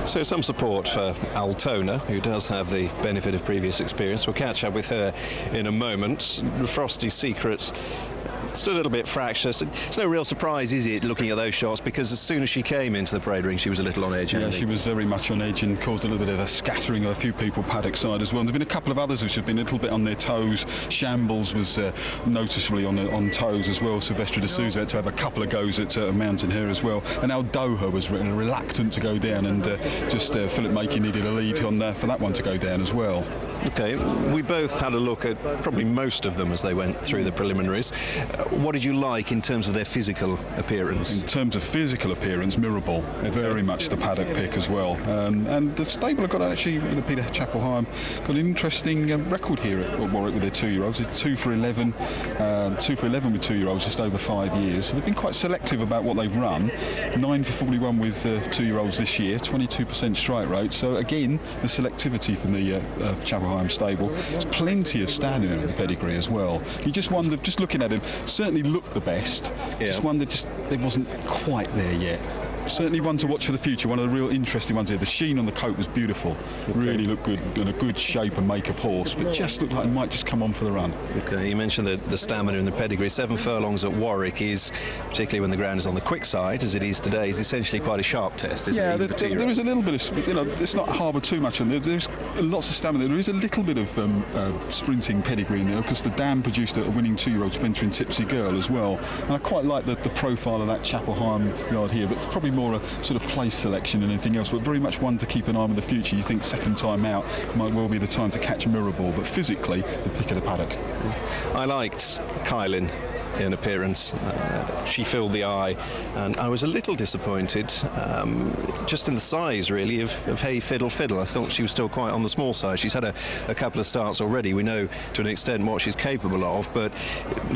So some support for Altona, who does have the benefit of previous experience. We'll catch up with her in a moment. Frosty Secret, still a little bit fractious. It's no real surprise, is it, looking at those shots, because as soon as she came into the parade ring, she was a little on edge. Yeah, she was very much on edge and caused a little bit of a scattering of a few people paddock side as well. And there's been a couple of others which have been a little bit on their toes. Shambles was noticeably on toes as well. Silvestre de Souza had to have a couple of goes at Mountain here as well. And now Doha was reluctant to go down, and Philip Makey needed a lead on for that one to go down as well. Okay, we both had a look at probably most of them as they went through the preliminaries. What did you like in terms of their physical appearance? In terms of physical appearance, Mirabal, very much the paddock pick as well. And the stable have got actually, Peter Chapelheim, got an interesting record here at Warwick with their 2-year-olds. It's 2 for 11 with 2-year-olds, just over 5 years. So they've been quite selective about what they've run. 9 for 41 with 2-year-olds this year, 22% strike rate. So again, the selectivity from the Chapelheim stable. There's plenty of stamina in the pedigree as well. You just wonder, just looking at him, certainly looked the best. Yeah. Just wondered, it wasn't quite there yet. Certainly one to watch for the future. One of the real interesting ones here. The sheen on the coat was beautiful. Okay. Really looked good, in a good shape and make of horse, but just looked like it might just come on for the run. Okay, you mentioned the stamina and the pedigree. 7 furlongs at Warwick is, particularly when the ground is on the quick side, as it is today, is essentially quite a sharp test, isn't it? Yeah, there is a little bit of, it's not harbour too much on there. There's lots of stamina. There is a little bit of sprinting pedigree in there, because the dam produced a winning 2-year-old sprinter in Tipsy Girl as well. And I quite like the profile of that Chapelheim yard here, but probably more a sort of place selection than anything else, but very much one to keep an eye on in the future. You think second time out might well be the time to catch Mirabal, but physically the pick of the paddock. I liked Kylan in appearance. She filled the eye, and I was a little disappointed just in the size really of Hey Fiddle Fiddle. I thought she was still quite on the small side. She's had a couple of starts already. We know to an extent what she's capable of, but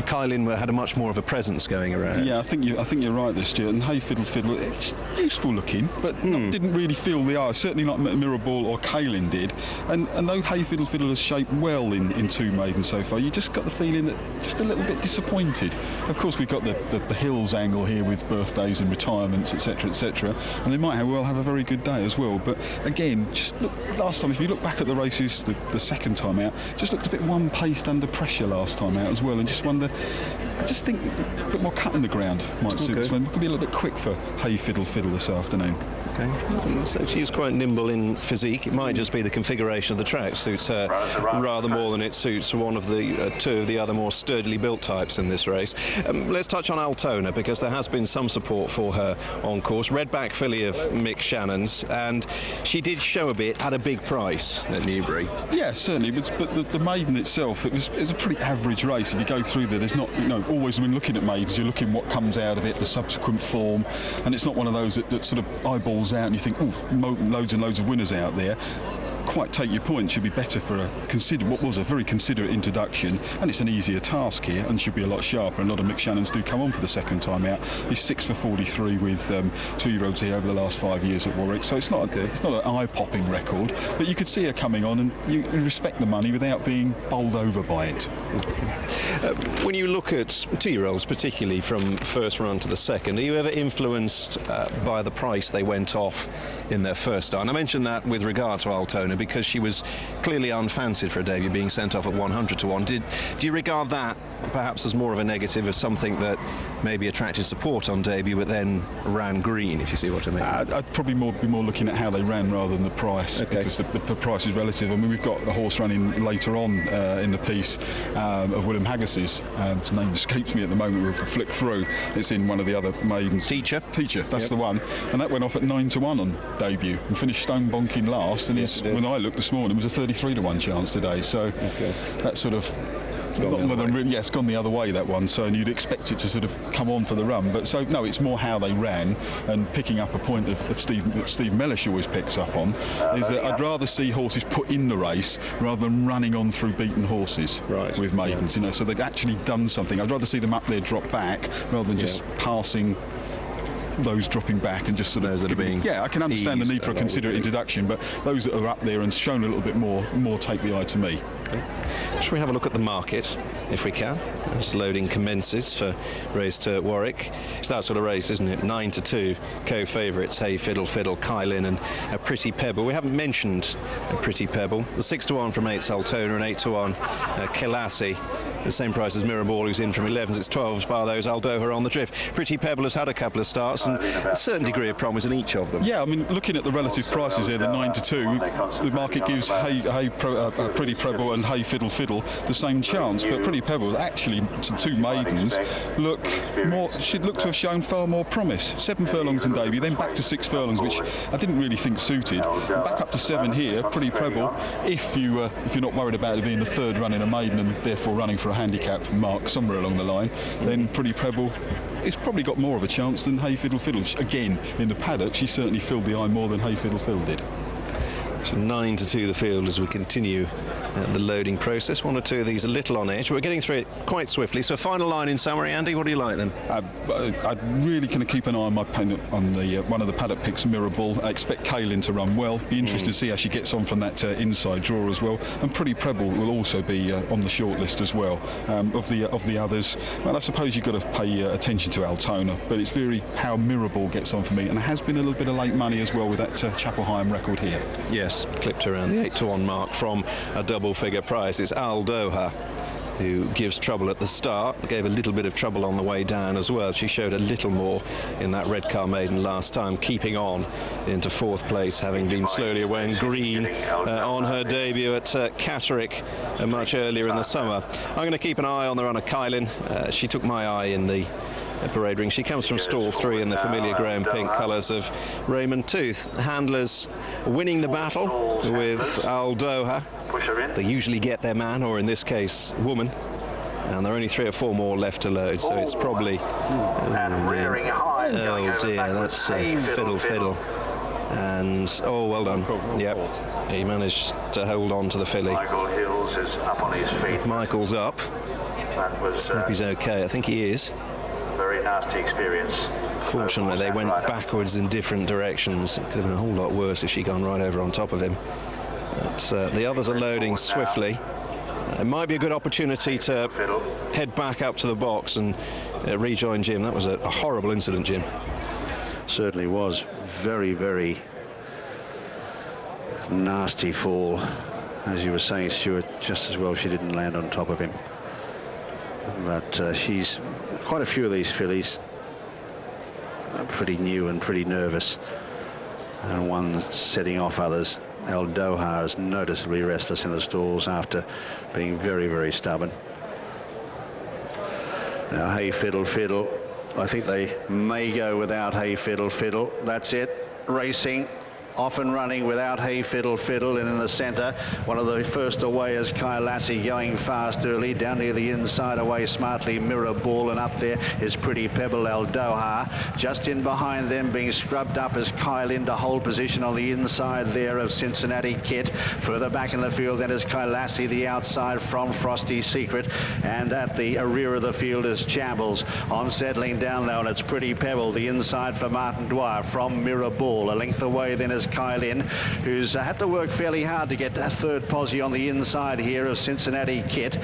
Kylan had a much more of a presence going around. Yeah, I think you're right there, Stuart. And Hey Fiddle Fiddle, it's useful looking, but didn't really feel the eye. Certainly not Mirabal or Kylan did. And though Hey Fiddle Fiddle has shaped well in 2 maidens so far, you just got the feeling that just a little bit disappointed. Of course, we've got the Hills angle here with birthdays and retirements, etc., etc., and they might well have a very good day as well. But again, just look, last time, if you look back at the races, the second time out, just looked a bit one-paced under pressure last time out as well, and just wonder, I just think a bit more cut in the ground might suit this one. It could be a little bit quick for Hey Fiddle Fiddle this afternoon. Okay, so she's quite nimble in physique. It might just be the configuration of the track suits her rather more than it suits one of the 2 of the other more sturdily built types in this race. Let's touch on Altona, because there has been some support for her on course. Redback filly of Mick Shannon's, and she did show a bit at a big price at Newbury. Yeah, certainly, but the maiden itself, it was a pretty average race. If you go through there, there's not, always when looking at maidens, you're looking what comes out of it, the subsequent form, and it's not one of those that sort of eyeballs out and you think, oh, loads and loads of winners out there. Quite take your point, should be better for what was a very considerate introduction, and it's an easier task here and should be a lot sharper. A lot of Mick Shannons do come on for the second time out. He's 6 for 43 with 2-year-olds here over the last 5 years at Warwick, so it's not an eye-popping record, but you could see her coming on, and you respect the money without being bowled over by it. When you look at 2-year-olds, particularly from first run to the second, are you ever influenced by the price they went off in their first start? And I mentioned that with regard to Altona, because she was clearly unfancied for a debut, being sent off at 100 to 1. Do you regard that perhaps as more of a negative, as something that maybe attracted support on debut but then ran green, if you see what I mean? I'd probably be more looking at how they ran rather than the price, because the price is relative. I mean, we've got a horse running later on in the piece of William Haggis's. His name escapes me at the moment. We'll flick through. It's in one of the other maidens. Teacher, that's the one. And that went off at 9 to 1 on debut and finished stone bonking last. And when I looked this morning, it was a 33 to 1 chance today. So that sort of it's gone the other way, that one, so and you'd expect it to sort of come on for the run, but so no, it's more how they ran, and picking up a point of Steve Mellish always picks up on, is that I'd rather see horses put in the race rather than running on through beaten horses with maidens, so they've actually done something. I'd rather see them up there drop back rather than just passing those dropping back and just sort of those that are being I can understand the need for a considerate introduction, but those that are up there and shown a little bit more take the eye to me. Shall we have a look at the market, if we can? As loading commences for race to Warwick. It's that sort of race, isn't it? 9-2 co-favourites, Hey Fiddle Fiddle, Kylin and a Pretty Pebble. We haven't mentioned a Pretty Pebble. The 6-1 from 8's Altona and 8-1 Killassie. The same price as Miraball, who's in from 11s. It's 12s, bar those. Aldoha on the drift. Pretty Pebble has had a couple of starts and a certain degree of promise in each of them. Yeah, I mean, looking at the relative prices here, the 9-2, the market gives Pretty Pebble and Hey Fiddle Fiddle the same chance, but Pretty Pebble, actually, two maidens, should look to have shown far more promise. 7 furlongs in debut, then back to 6 furlongs, which I didn't really think suited. Back up to 7 here, Pretty Pebble. If you're not worried about it being the third run in a maiden and therefore running for a handicap mark somewhere along the line, then Pretty Pebble, it's probably got more of a chance than Hey Fiddle Fiddle. Again, in the paddock, she certainly filled the eye more than Hey Fiddle Fiddle did. So 9-2 the field as we continue the loading process. 1 or 2 of these a little on edge. We're getting through it quite swiftly. So final line in summary, Andy, what do you like then? I'm really going to keep an eye on one of the paddock picks, Miraball. I expect Kylin to run well. Be interested to see how she gets on from that inside draw as well. And Pretty Pebble will also be on the short list as well. Of the others, well, I suppose you've got to pay attention to Altona, but it's very how Miraball gets on for me. And there has been a little bit of late money as well with that Chapelheim record here. Yes. Clipped around the 8-1 mark from a double-figure price. It's Aldoha who gives trouble at the start, gave a little bit of trouble on the way down as well. She showed a little more in that red car maiden last time, keeping on into 4th place, having been slowly away in green on her debut at Catterick much earlier in the summer. I'm going to keep an eye on the runner Kylin. She took my eye in the parade ring. She comes from stall 3 in the familiar grey and pink colours of Raymond Tooth. Handlers winning the battle with Aldoha. They usually get their man, or in this case, woman. And there are only 3 or 4 more left to load, so it's probably... oh dear, that's Fiddle Fiddle. And, oh, well done. Yep, he managed to hold on to the filly. Michael Hills is up on his feet. Michael's up. I hope he's okay. I think he is. Very nasty experience. Fortunately, they went backwards in different directions. It could have been a whole lot worse if she'd gone right over on top of him. But the others are loading swiftly. It might be a good opportunity to head back up to the box and rejoin Jim. That was a horrible incident, Jim. Certainly was. Very, very nasty fall. As you were saying, Stuart, just as well she didn't land on top of him. But she's quite a few of these fillies pretty new and pretty nervous, and one setting off others. Aldoha is noticeably restless in the stalls after being very, very stubborn. Now Hey Fiddle Fiddle, I think they may go without Hey Fiddle Fiddle. That's it, racing. Off and running without Hey Fiddle Fiddle, and in the centre, one of the first away is Killassie, going fast early, down near the inside away smartly Miraball, and up there is Pretty Pebble Aldoha. Just in behind them, being scrubbed up, is Kylin to hold position on the inside there of Cincinnati Kit. Further back in the field then is Killassie, the outside from Frosty Secret, and at the rear of the field is Chambles. On settling down though, and it's Pretty Pebble, the inside for Martin Dwyer from Miraball. A length away then is Kylin, who's had to work fairly hard to get a third posse on the inside here of Cincinnati Kit.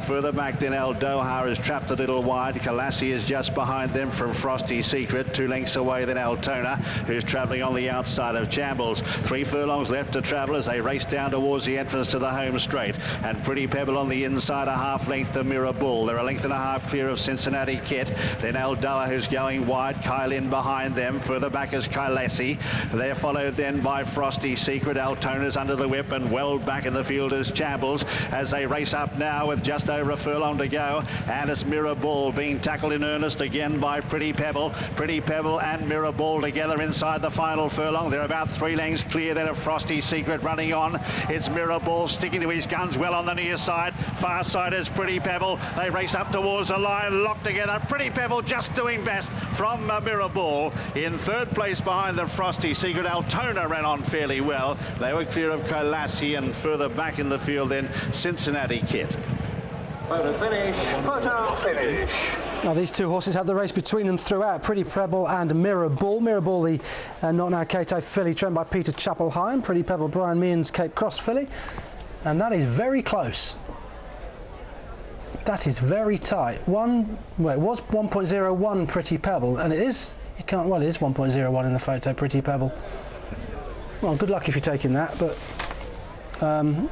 Further back then Aldoha is trapped a little wide. Killassie is just behind them from Frosty Secret. 2 lengths away then Altona, who's travelling on the outside of Chambles. 3 furlongs left to travel as they race down towards the entrance to the home straight. And Pretty Pebble on the inside, a half length to Miraball. They're a length and a half clear of Cincinnati Kit. Then Aldoha, who's going wide. Kylin behind them. Further back is Killassie. They're followed then by Frosty Secret. Altona's under the whip, and well back in the field is Chambles as they race up now with just over a furlong to go. And it's Miraball being tackled in earnest again by Pretty Pebble. Pretty Pebble and Miraball together inside the final furlong. They're about 3 lengths clear then of Frosty Secret running on. It's Miraball sticking to his guns well on the near side. Far side is Pretty Pebble. They race up towards the line, locked together. Pretty Pebble just doing best from Miraball. In 3rd place behind the Frosty Secret, Altona ran on fairly well. They were clear of Killassie, and further back in the field then Cincinnati Kit. Photo finish. Photo finish. Now these 2 horses had the race between them throughout, Pretty Pebble and Miraball. Miraball, the Not Now Cato filly, trained by Peter Chapelheim. Pretty Pebble, Brian Meehan's Cape Cross filly. And that is very close. That is very tight. Well, it was 1.01 Pretty Pebble, and it is, you can't, well, it is 1.01 in the photo, Pretty Pebble. Well, good luck if you're taking that, but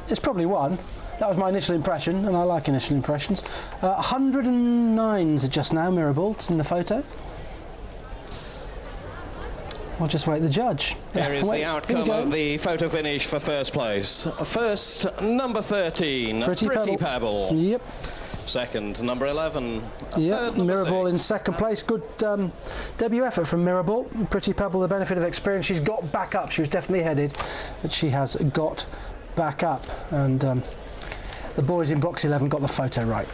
it's probably one. That was my initial impression, and I like initial impressions. 109s just now, Mirabal, in the photo. We'll just wait the judge. Here is the outcome of the photo finish for first place. First, number 13, Pretty Pebble. Yep. Second, number 11. Yep, Mirabal in second place. Good debut effort from Mirabal. Pretty Pebble, the benefit of experience. She's got back up. She was definitely headed, but she has got back up. And the boys in box 11 got the photo right.